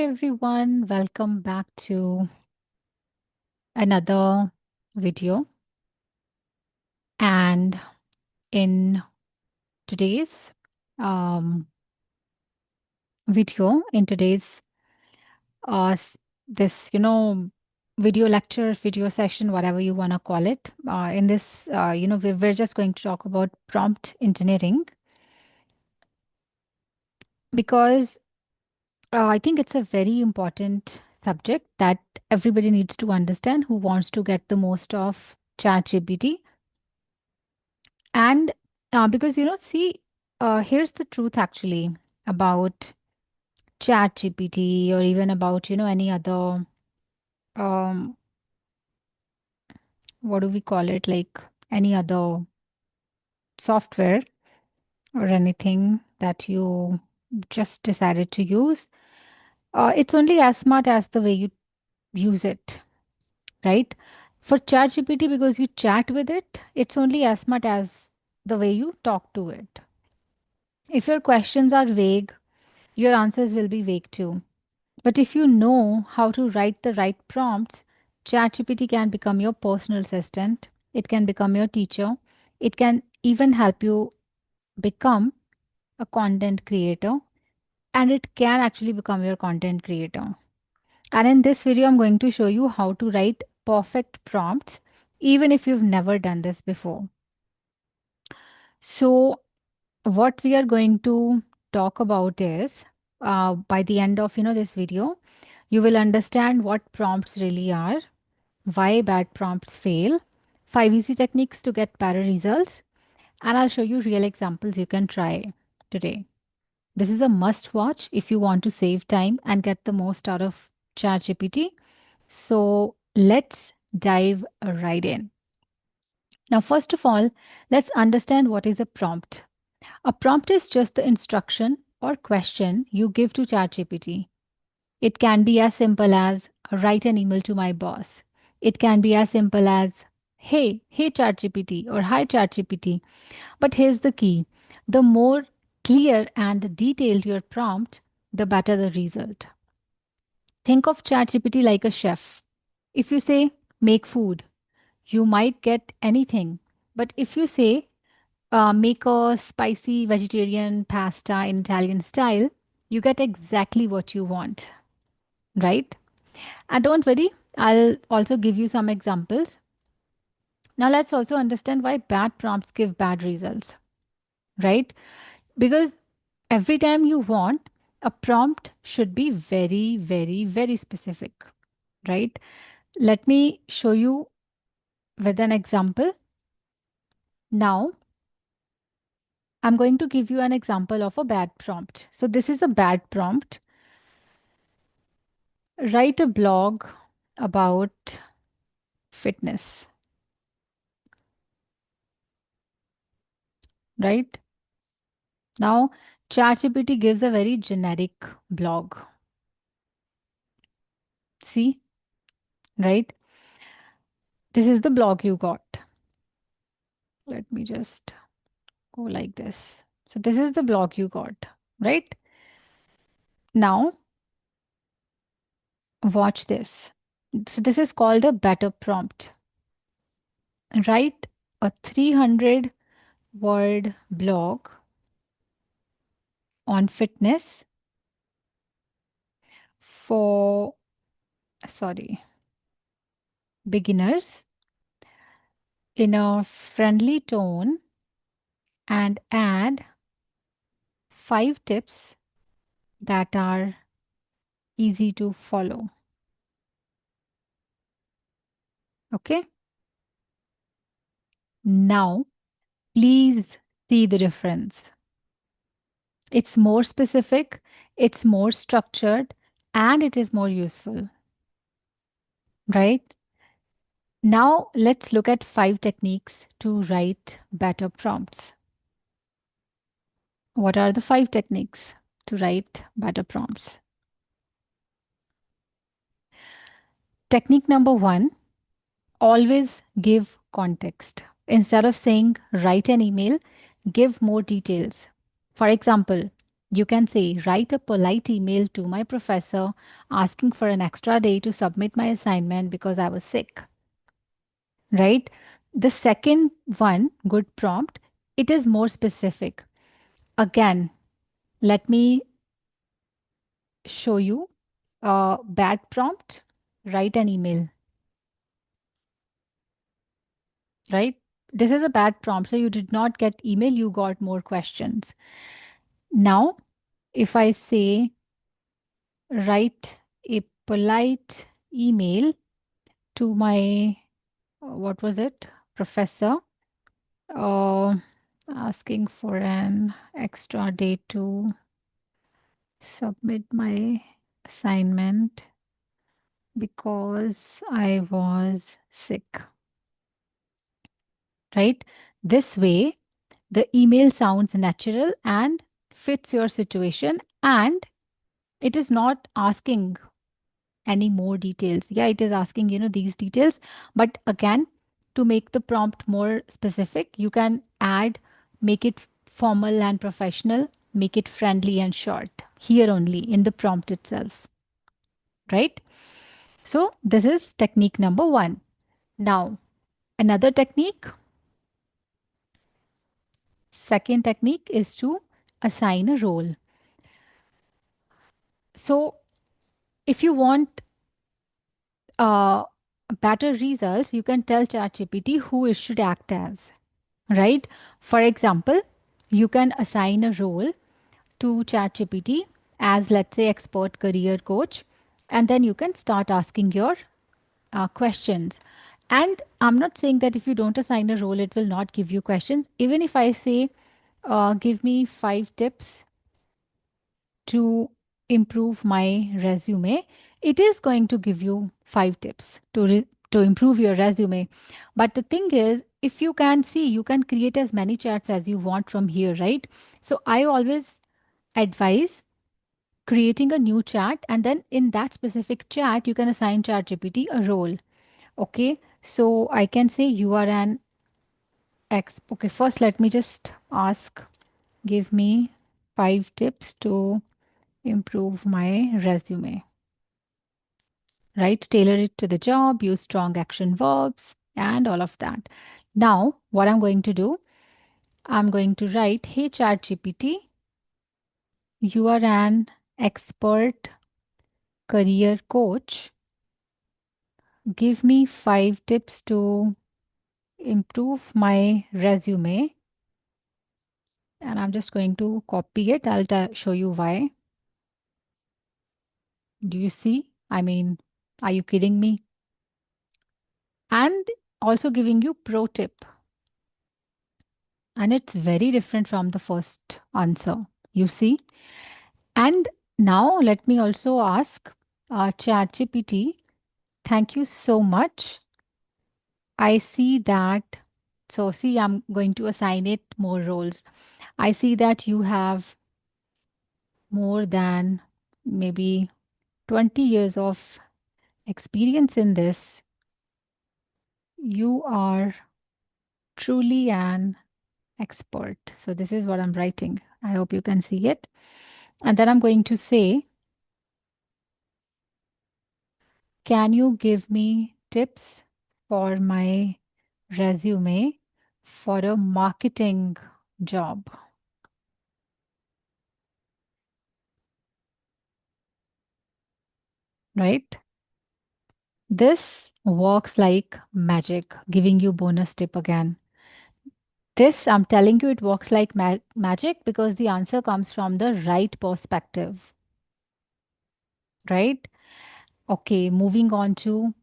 everyone, welcome back to another video. And in today's um, in today's this video lecture, video session, whatever you want to call it, in this we're just going to talk about prompt engineering because I think it's a very important subject that everybody needs to understand who wants to get the most of ChatGPT. And because, see, here's the truth actually about ChatGPT or even about, any other, um, what do we call it, like any other software or anything that you just decided to use. It's only as smart as the way you use it, right? For ChatGPT, because you chat with it, it's only as smart as the way you talk to it. If your questions are vague, your answers will be vague too. But if you know how to write the right prompts, ChatGPT can become your personal assistant. It can become your teacher. It can even help you become a content creator. And it can actually become your content creator. And in this video, I'm going to show you how to write perfect prompts, even if you've never done this before. So, what we are going to talk about is by the end of this video, you will understand what prompts really are, why bad prompts fail, 5 easy techniques to get better results, and I'll show you real examples you can try today. This is a must watch if you want to save time and get the most out of ChatGPT. So let's dive right in. Now, first of all, let's understand what is a prompt. A prompt is just the instruction or question you give to ChatGPT. It can be as simple as write an email to my boss. It can be as simple as hey ChatGPT or hi ChatGPT. But here's the key. The more clear and detailed your prompt, the better the result. Think of ChatGPT like a chef. If you say make food, you might get anything. But if you say make a spicy vegetarian pasta in Italian style, you get exactly what you want, right? And don't worry, I'll also give you some examples. Now, let's also understand why bad prompts give bad results, right? Because every time you want, a prompt should be very, very, very specific, right? Let me show you with an example. Now, I'm going to give you an example of a bad prompt. So, this is a bad prompt. Write a blog about fitness, right? Now, ChatGPT gives a very generic blog. See, right? This is the blog you got. Let me just go like this. So, this is the blog you got, right? Now, watch this. So, this is called a better prompt. Write a 300-word blog on fitness for, sorry, beginners in a friendly tone and add 5 tips that are easy to follow. Okay. Now, please see the difference. It's more specific, it's more structured, and it is more useful, right? Now, let's look at 5 techniques to write better prompts. What are the 5 techniques to write better prompts? Technique number 1, always give context. Instead of saying write an email, give more details. For example, You can say, write a polite email to my professor asking for an extra day to submit my assignment because I was sick, right? The second one, good prompt, it is more specific. Again, let me show you a bad prompt. Write an email, right? This is a bad prompt. So you did not get email, you got more questions. Now, if I say, write a polite email to my, what was it, professor, uh, asking for an extra day to submit my assignment because I was sick, right? This way, the email sounds natural and fits your situation, and it is not asking any more details. Yeah, it is asking, these details. But again, to make the prompt more specific, you can add, make it formal and professional, make it friendly and short here only in the prompt itself, right? So, this is technique number one. Now, another technique, second technique is to assign a role. So, if you want uh, better results, you can tell ChatGPT who it should act as, right? For example, you can assign a role to ChatGPT as, let's say, expert career coach, and then you can start asking your questions. And I'm not saying that if you don't assign a role, it will not give you questions. Even if I say, give me 5 tips to improve my resume, it is going to give you 5 tips to improve your resume. But the thing is, if you can see, you can create as many chats as you want from here, right? So I always advise creating a new chat, and then in that specific chat, you can assign ChatGPT a role. Okay, so I can say you are an X. Okay, first let me just ask, give me 5 tips to improve my resume, right? Tailor it to the job, use strong action verbs, and all of that. Now, what I'm going to do, I'm going to write, hey, ChatGPT, you are an expert career coach. Give me 5 tips to improve my resume. And I'm just going to copy it. I'll show you why. Do you see? I mean, are you kidding me? And also giving you pro tip. And it's very different from the first answer. You see? And now let me also ask ChatGPT. Thank you so much. I see that. So, see, I'm going to assign it more roles. I see that you have more than maybe 20 years of experience in this. You are truly an expert. So, this is what I'm writing. I hope you can see it. And then I'm going to say, can you give me tips for my resume for a marketing job? Right? This works like magic, giving you bonus tip again. This, I'm telling you, it works like magic because the answer comes from the right perspective, right? Okay, moving on to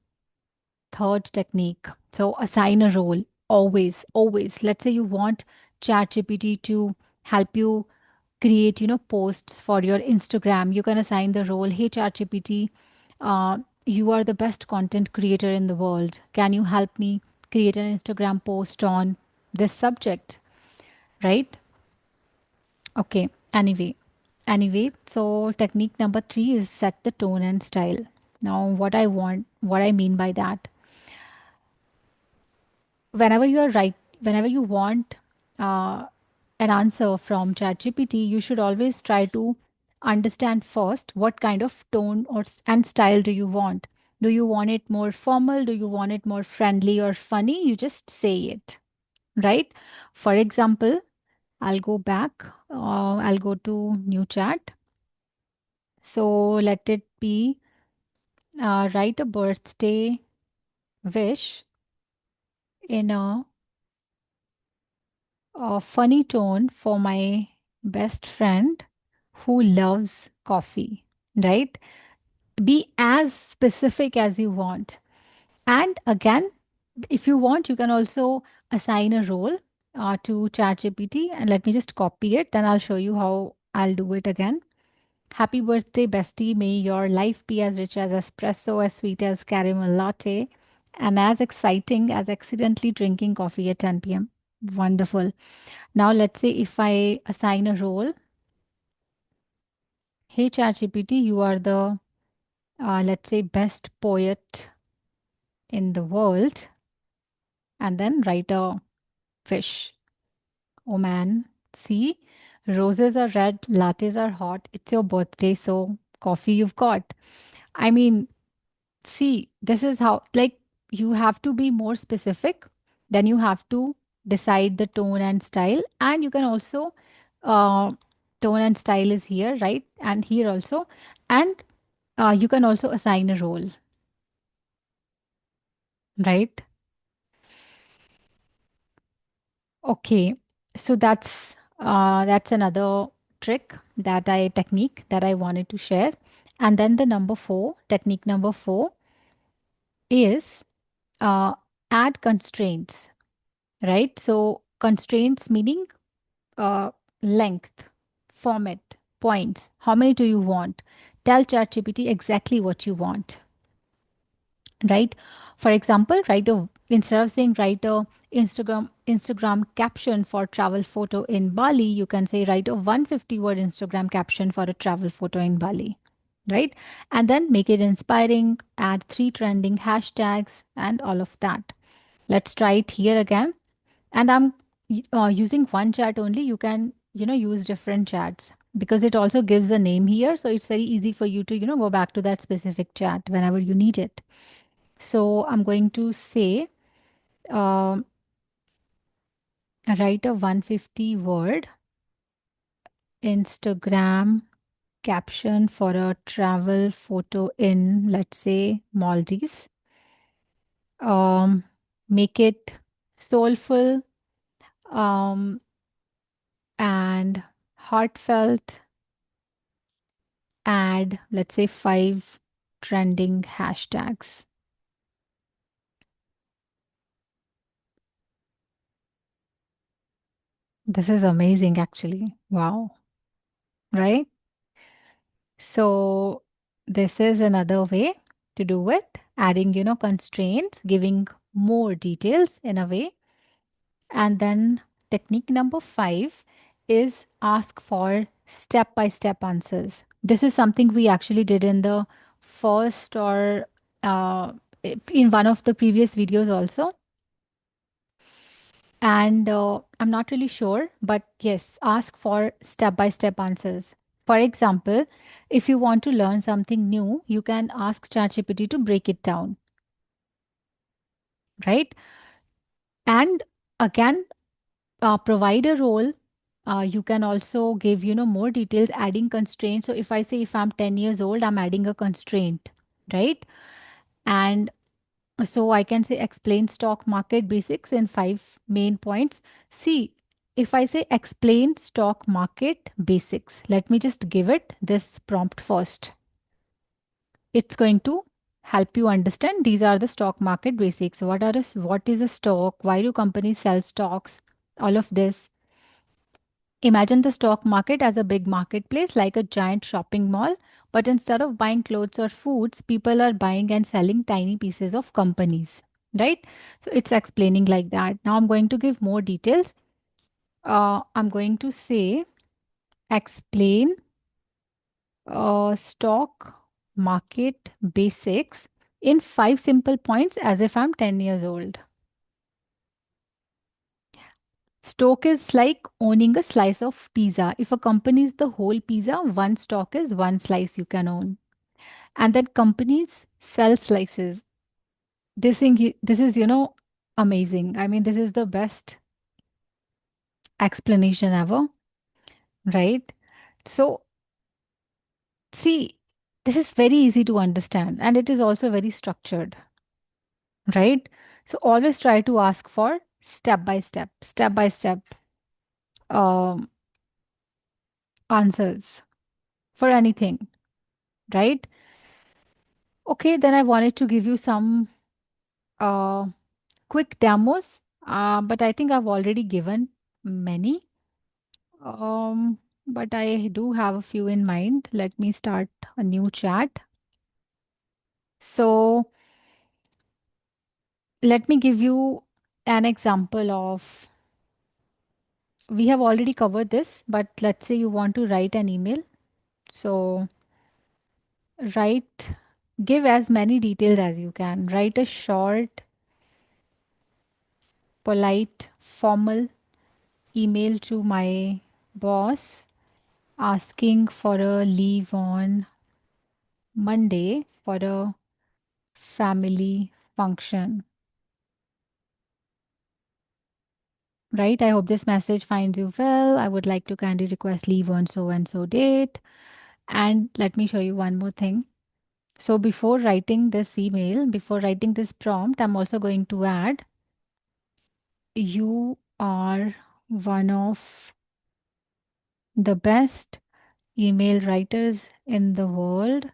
third technique. So assign a role. Always, always. Let's say you want ChatGPT to help you create, posts for your Instagram. You can assign the role, hey ChatGPT, you are the best content creator in the world. Can you help me create an Instagram post on this subject? Right? Okay. Anyway, so technique number 3 is set the tone and style. Now, what I mean by that, whenever you are right, whenever you want, uh, an answer from ChatGPT, you should always try to understand first what kind of tone and style do you want. Do you want it more formal? Do you want it more friendly or funny? You just say it, right? For example, I'll go back, I'll go to new chat. So let it be write a birthday wish in a funny tone for my best friend who loves coffee, right? Be as specific as you want. And again, if you want, you can also assign a role to ChatGPT. And let me just copy it, then I'll show you how I'll do it again. Happy birthday, bestie. May your life be as rich as espresso, as sweet as caramel latte, and as exciting as accidentally drinking coffee at 10 p.m. Wonderful. Now, let's say if I assign a role, hey, ChatGPT, you are the, let's say, best poet in the world, and then write a wish. Oh man, see, roses are red, lattes are hot. It's your birthday, so coffee you've got. I mean, see, this is how, like, you have to be more specific. Then you have to decide the tone and style. And you can also, uh, tone and style is here, right? And here also. And you can also assign a role, right? Okay. So that's another trick that I technique that I wanted to share. And then the number four, technique number four is uh, add constraints, right? So constraints meaning length, format, points. How many do you want? Tell ChatGPT exactly what you want, right? For example, write a instead of saying write a Instagram caption for travel photo in Bali, you can say write a 150 word Instagram caption for a travel photo in Bali, right? And then make it inspiring, add three trending hashtags and all of that. Let's try it here again. And I'm using one chat only. You can, use different chats because it also gives a name here. So it's very easy for you to, go back to that specific chat whenever you need it. So I'm going to say, um, write a 150 word Instagram caption for a travel photo in, let's say, Maldives. Um, Make it soulful, um, and heartfelt. Add, let's say, five trending hashtags. This is amazing, actually. Wow. Right? So, this is another way to do it, adding, constraints, giving more details in a way. And then, technique number five is ask for step by step answers. This is something we actually did in the first or uh, in one of the previous videos also. And I'm not really sure, but yes, ask for step by step answers. For example, if you want to learn something new, you can ask ChatGPT to break it down, right? And again, provide a role. You can also give, more details, adding constraints. So if I say if I'm 10 years old, I'm adding a constraint, right? And so I can say explain stock market basics in five main points. See, if I say explain stock market basics, let me just give it this prompt first. It's going to help you understand these are the stock market basics. What is a stock? Why do companies sell stocks? All of this. Imagine the stock market as a big marketplace like a giant shopping mall, but instead of buying clothes or foods, people are buying and selling tiny pieces of companies, right? So it's explaining like that. Now I'm going to give more details. I'm going to say explain stock market basics in five simple points as if I'm 10 years old. Stock is like owning a slice of pizza. If a company is the whole pizza, one stock is one slice you can own. And then companies sell slices. This is, amazing. I mean, this is the best explanation ever, right? So, see, this is very easy to understand and it is also very structured, right? So, always try to ask for step by step um, answers for anything, right? Okay, then I wanted to give you some uh, quick demos, but I think I've already given many. But I do have a few in mind. Let me start a new chat. So let me give you an example of, we have already covered this, but let's say you want to write an email. So write, give as many details as you can. Write a short, polite, formal email to my boss asking for a leave on Monday for a family function. Right? I hope this message finds you well. I would like to kindly request leave on so and so date. And let me show you one more thing. So before writing this email, before writing this prompt, I'm also going to add, you are one of the best email writers in the world.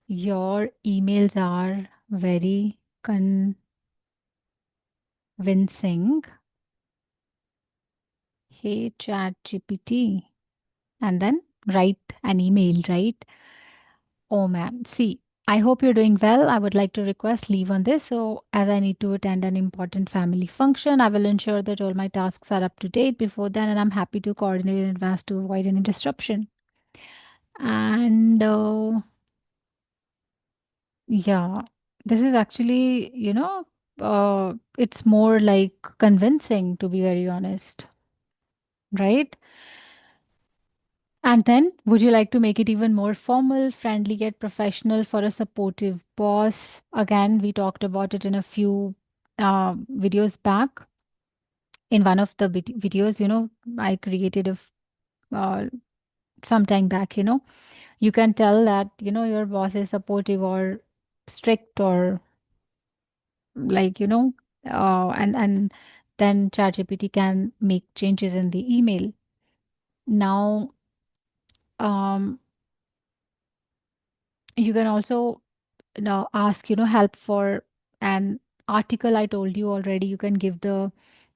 Your emails are very convincing. Hey, ChatGPT. And then write an email, right? Oh man, see, I hope you're doing well. I would like to request leave on this. So, as I need to attend an important family function, I will ensure that all my tasks are up to date before then, and I'm happy to coordinate in advance to avoid any disruption. And yeah, this is actually, it's more like convincing, to be very honest, right? And then, would you like to make it even more formal, friendly, yet professional for a supportive boss? Again, we talked about it in a few videos back. In one of the videos, I created uh, some time back, you can tell that, your boss is supportive or strict or like, and then ChatGPT can make changes in the email. Now, um, you can also now ask help for an article. I told you already, you can give the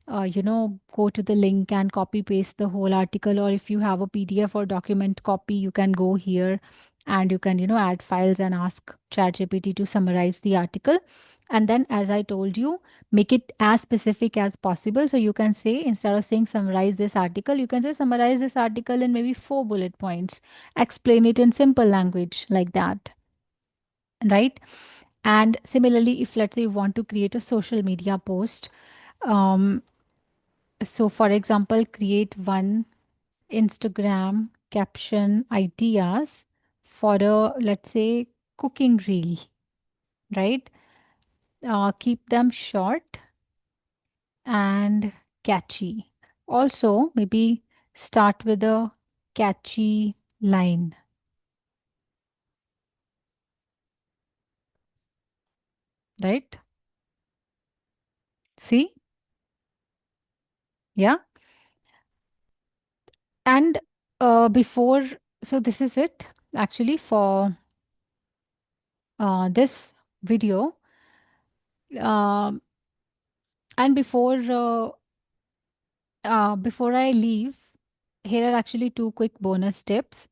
go to the link and copy paste the whole article, or if you have a PDF or document copy, you can go here and you can add files and ask ChatGPT to summarize the article. And then, as I told you, make it as specific as possible. So you can say, instead of saying summarize this article, you can say summarize this article in maybe 4 bullet points, explain it in simple language, like that, right? And similarly, if let's say you want to create a social media post, um, so for example, create one Instagram caption ideas for a, let's say, cooking reel, right? Keep them short and catchy. Also, maybe start with a catchy line, right? See? Yeah. And before, so this is it actually for this video. Um, and before I leave, here are actually two quick bonus tips.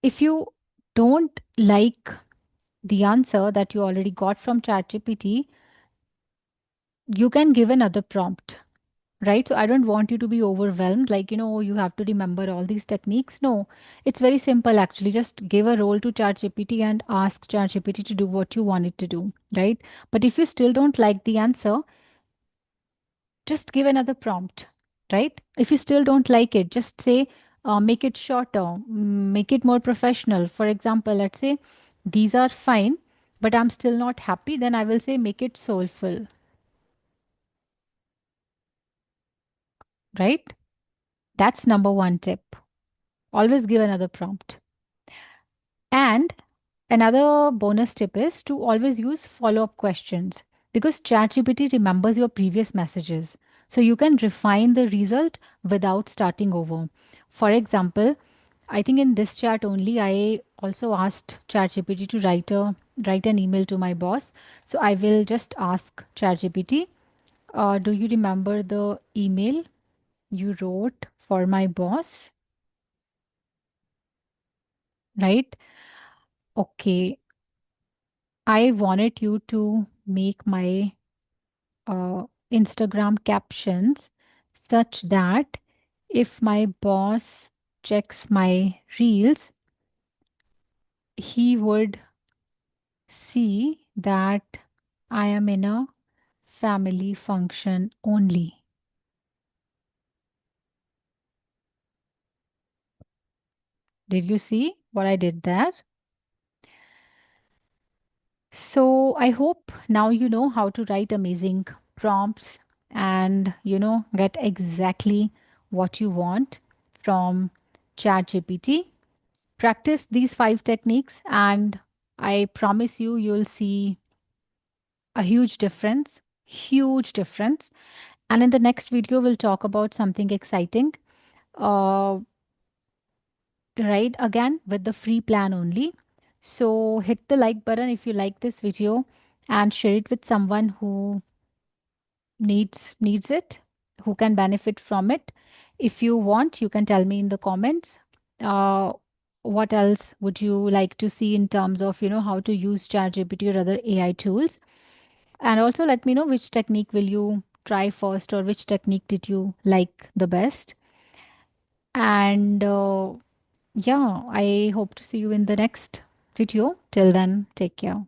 If you don't like the answer that you already got from ChatGPT, you can give another prompt, right? So I don't want you to be overwhelmed, like, oh, you have to remember all these techniques. No, it's very simple actually. Just give a role to ChatGPT and ask ChatGPT to do what you want it to do, right? But if you still don't like the answer, just give another prompt. right? If you still don't like it, just say, make it shorter, make it more professional. For example, let's say these are fine, but I'm still not happy. Then I will say, make it soulful, right? That's number one tip. Always give another prompt. And another bonus tip is to always use follow up questions because ChatGPT remembers your previous messages. So you can refine the result without starting over. For example, I think in this chat only, I also asked ChatGPT to write an email to my boss. So I will just ask ChatGPT, do you remember the email you wrote for my boss? Right? Okay. I wanted you to make my Instagram captions such that if my boss checks my reels, he would see that I am in a family function only. Did you see what I did there? So I hope now you know how to write amazing prompts and get exactly what you want from ChatGPT. Practice these five techniques, and I promise you, you'll see a huge difference. Huge difference. And in the next video, we'll talk about something exciting. Uh, right, again with the free plan only. So hit the like button if you like this video and share it with someone who needs it, who can benefit from it. If you want, you can tell me in the comments. Uh, what else would you like to see in terms of how to use ChatGPT or other AI tools? And also let me know which technique will you try first or which technique did you like the best. And yeah, I hope to see you in the next video. Till then, take care.